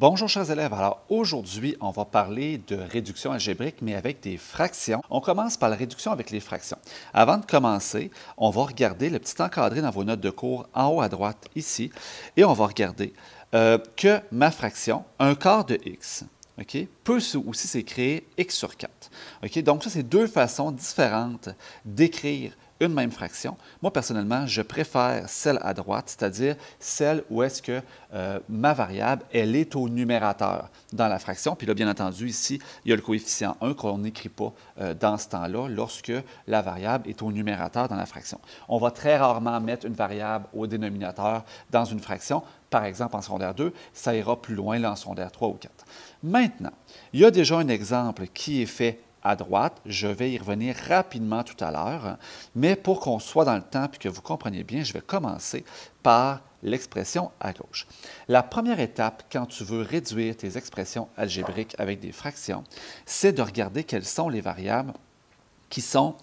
Bonjour chers élèves, alors aujourd'hui on va parler de réduction algébrique mais avec des fractions. On commence par la réduction avec les fractions. Avant de commencer, on va regarder le petit encadré dans vos notes de cours en haut à droite ici et on va regarder que ma fraction, un quart de x, peut aussi s'écrire x sur 4. Donc ça c'est deux façons différentes d'écrire une même fraction. Moi, personnellement, je préfère celle à droite, c'est-à-dire celle où est-ce que ma variable, elle est au numérateur dans la fraction. Puis là, bien entendu, ici, il y a le coefficient 1 qu'on n'écrit pas dans ce temps-là lorsque la variable est au numérateur dans la fraction. On va très rarement mettre une variable au dénominateur dans une fraction. Par exemple, en secondaire 2, ça ira plus loin là, en secondaire 3 ou 4. Maintenant, il y a déjà un exemple qui est fait à droite. Je vais y revenir rapidement tout à l'heure, mais pour qu'on soit dans le temps et que vous compreniez bien, je vais commencer par l'expression à gauche. La première étape, quand tu veux réduire tes expressions algébriques avec des fractions, c'est de regarder quelles sont les variables qui sont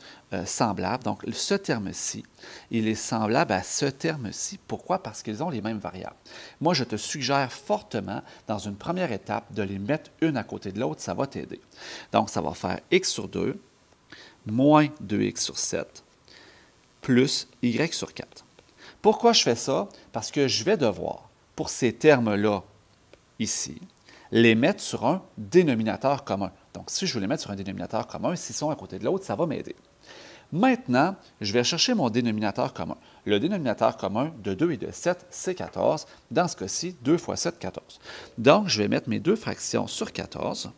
semblables. Donc, ce terme-ci, il est semblable à ce terme-ci. Pourquoi? Parce qu'ils ont les mêmes variables. Moi, je te suggère fortement, dans une première étape, de les mettre une à côté de l'autre. Ça va t'aider. Donc, ça va faire x sur 2 moins 2x sur 7 plus y sur 4. Pourquoi je fais ça? Parce que je vais devoir, pour ces termes-là, ici, les mettre sur un dénominateur commun. Donc, si je veux les mettre sur un dénominateur commun, s'ils sont à côté de l'autre, ça va m'aider. Maintenant, je vais chercher mon dénominateur commun. Le dénominateur commun de 2 et de 7, c'est 14. Dans ce cas-ci, 2 fois 7, 14. Donc, je vais mettre mes deux fractions sur 14.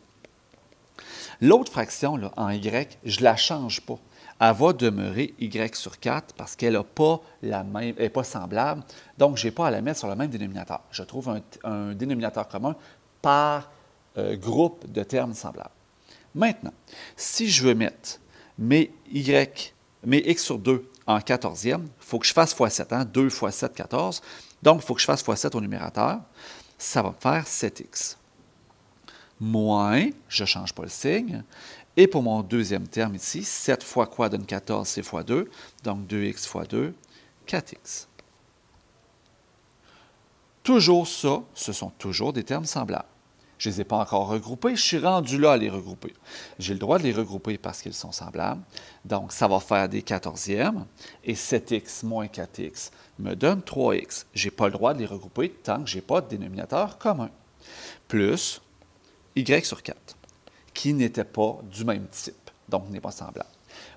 L'autre fraction, là, en y, je ne la change pas. Elle va demeurer y sur 4 parce qu'elle n'est pas la même, elle n'est pas semblable. Donc, je n'ai pas à la mettre sur le même dénominateur. Je trouve un dénominateur commun par groupe de termes semblables. Maintenant, si je veux mettre mes x sur 2 en 14e, il faut que je fasse x 7. 2 fois 7, 14. Donc, il faut que je fasse x 7 au numérateur. Ça va me faire 7x. Moins, je ne change pas le signe. Et pour mon deuxième terme ici, 7 fois quoi donne 14, c'est fois 2. Donc, 2x fois 2, 4x. Toujours ça, ce sont toujours des termes semblables. Je ne les ai pas encore regroupés, je suis rendu là à les regrouper. J'ai le droit de les regrouper parce qu'ils sont semblables. Donc, ça va faire des 14e. Et 7x moins 4x me donne 3x. Je n'ai pas le droit de les regrouper tant que je n'ai pas de dénominateur commun. Plus y sur 4, qui n'était pas du même type, donc n'est pas semblable.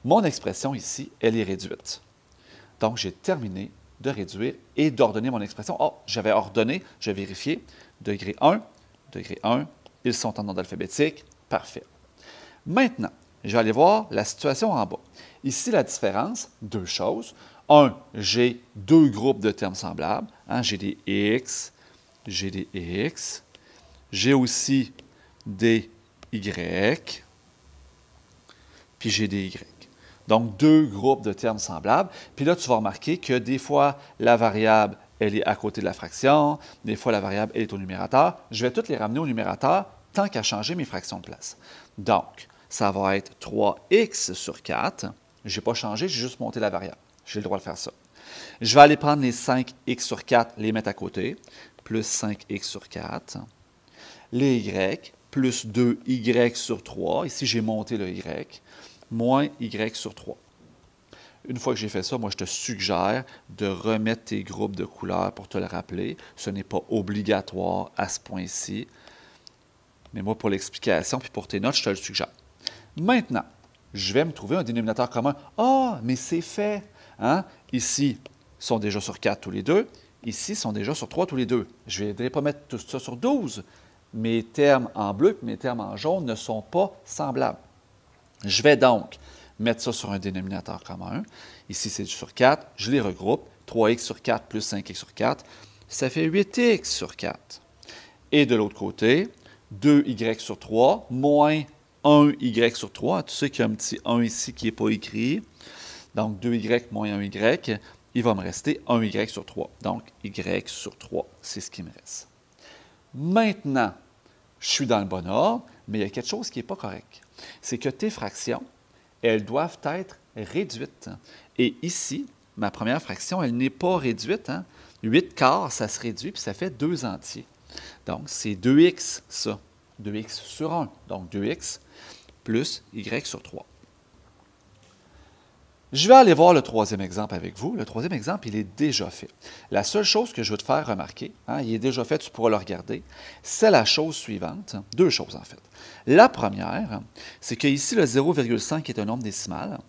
Mon expression ici, elle est réduite. Donc, j'ai terminé de réduire et d'ordonner mon expression. Oh, j'avais ordonné, je vais vérifier. Degré 1, degré 1, ils sont en ordre alphabétique. Parfait. Maintenant, je vais aller voir la situation en bas. Ici, la différence, deux choses. Un, j'ai deux groupes de termes semblables. J'ai des x, j'ai des x. J'ai aussi des y, puis j'ai des y. Donc, deux groupes de termes semblables. Puis là, tu vas remarquer que des fois, la variable, elle est à côté de la fraction. Des fois, la variable, elle est au numérateur. Je vais toutes les ramener au numérateur tant qu'à changer mes fractions de place. Donc, ça va être 3x sur 4. Je n'ai pas changé, j'ai juste monté la variable. J'ai le droit de faire ça. Je vais aller prendre les 5x sur 4, les mettre à côté, plus 5x sur 4. Les y, plus 2y sur 3. Ici, j'ai monté le y, moins y sur 3. Une fois que j'ai fait ça, moi, je te suggère de remettre tes groupes de couleurs pour te le rappeler. Ce n'est pas obligatoire à ce point-ci. Mais moi, pour l'explication puis pour tes notes, je te le suggère. Maintenant, je vais me trouver un dénominateur commun. Ah, mais c'est fait! Ici, ils sont déjà sur 4 tous les deux. Ici, ils sont déjà sur 3 tous les deux. Je ne vais pas mettre tout ça sur 12. Mes termes en bleu et mes termes en jaune ne sont pas semblables. Je vais donc mettre ça sur un dénominateur commun. Ici, c'est sur 4. Je les regroupe. 3x sur 4 plus 5x sur 4, ça fait 8x sur 4. Et de l'autre côté, 2y sur 3 moins 1y sur 3. Tu sais qu'il y a un petit 1 ici qui n'est pas écrit. Donc, 2y moins 1y, il va me rester 1y sur 3. Donc, y sur 3, c'est ce qui me reste. Maintenant, je suis dans le bon ordre, mais il y a quelque chose qui n'est pas correct. C'est que tes fractions, elles doivent être réduites. Et ici, ma première fraction, elle n'est pas réduite. 8 quarts, ça se réduit, puis ça fait 2 entiers. Donc, c'est 2x, ça. 2x sur 1. Donc, 2x plus y sur 3. Je vais aller voir le troisième exemple avec vous. Le troisième exemple, il est déjà fait. La seule chose que je veux te faire remarquer, il est déjà fait, tu pourras le regarder, c'est la chose suivante. Deux choses, en fait. La première, c'est qu'ici, le 0,5 est un nombre décimal.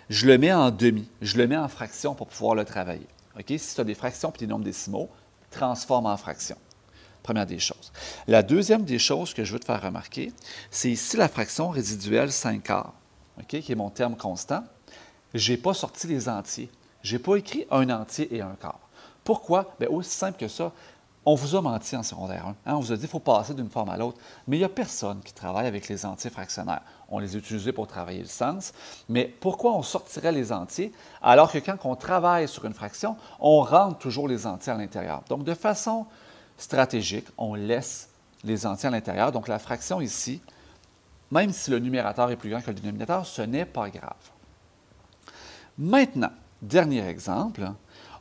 Je le mets en demi. Je le mets en fraction pour pouvoir le travailler. Okay? Si tu as des fractions et des nombres décimaux, transforme en fraction. Première des choses. La deuxième des choses que je veux te faire remarquer, c'est ici la fraction résiduelle 5/4, okay? Qui est mon terme constant. Je n'ai pas sorti les entiers. Je n'ai pas écrit un entier et un quart. Pourquoi? Bien, aussi simple que ça, on vous a menti en secondaire 1. On vous a dit qu'il faut passer d'une forme à l'autre. Mais il n'y a personne qui travaille avec les entiers fractionnaires. On les a utilisés pour travailler le sens. Mais pourquoi on sortirait les entiers alors que quand on travaille sur une fraction, on rentre toujours les entiers à l'intérieur? Donc, de façon stratégique, on laisse les entiers à l'intérieur. Donc, la fraction ici, même si le numérateur est plus grand que le dénominateur, ce n'est pas grave. Maintenant, dernier exemple,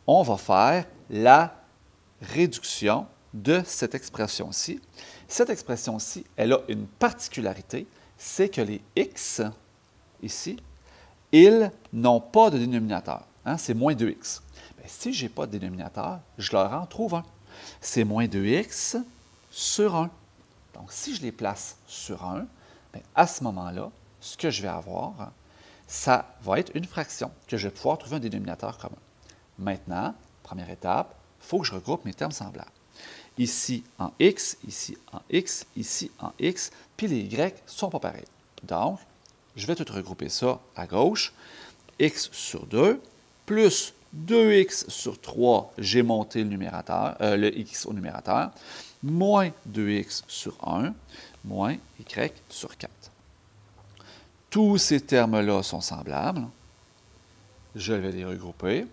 on va faire la réduction de cette expression-ci. Cette expression-ci, elle a une particularité, c'est que les x, ici, ils n'ont pas de dénominateur. C'est moins 2x. Bien, si je n'ai pas de dénominateur, je leur en trouve un. C'est moins 2x sur 1. Donc, si je les place sur 1, bien, à ce moment-là, ce que je vais avoir, ça va être une fraction que je vais pouvoir trouver un dénominateur commun. Maintenant, première étape, il faut que je regroupe mes termes semblables. Ici en x, ici en x, ici en x, puis les y ne sont pas pareils. Donc, je vais tout regrouper ça à gauche. X sur 2 plus 2x sur 3, j'ai monté le numérateur, le x au numérateur, moins 2x sur 1, moins y sur 4. Tous ces termes-là sont semblables. Je vais les regrouper.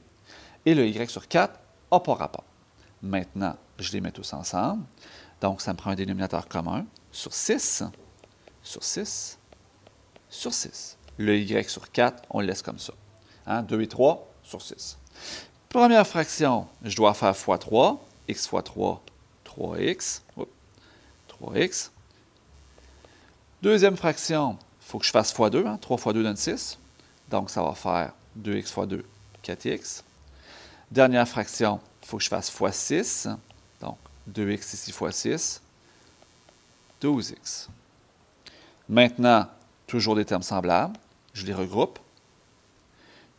Et le y sur 4 n'a pas rapport. Maintenant, je les mets tous ensemble. Donc, ça me prend un dénominateur commun sur 6, sur 6, sur 6. Le y sur 4, on le laisse comme ça. 2 et 3 sur 6. Première fraction, je dois faire fois 3. X fois 3, 3x. 3x. Deuxième fraction, il faut que je fasse fois 2. 3 fois 2 donne 6. Donc, ça va faire 2x fois 2, 4x. Dernière fraction, il faut que je fasse fois 6. Donc, 2x ici fois 6, 12x. Maintenant, toujours des termes semblables. Je les regroupe.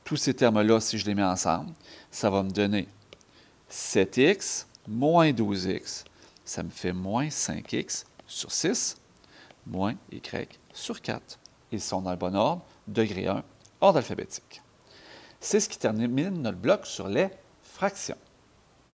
Tous ces termes-là, si je les mets ensemble, ça va me donner 7x moins 12x. Ça me fait moins 5x sur 6, moins y sur 4. Ils sont dans le bon ordre, degré 1, ordre alphabétique. C'est ce qui termine notre bloc sur les fractions.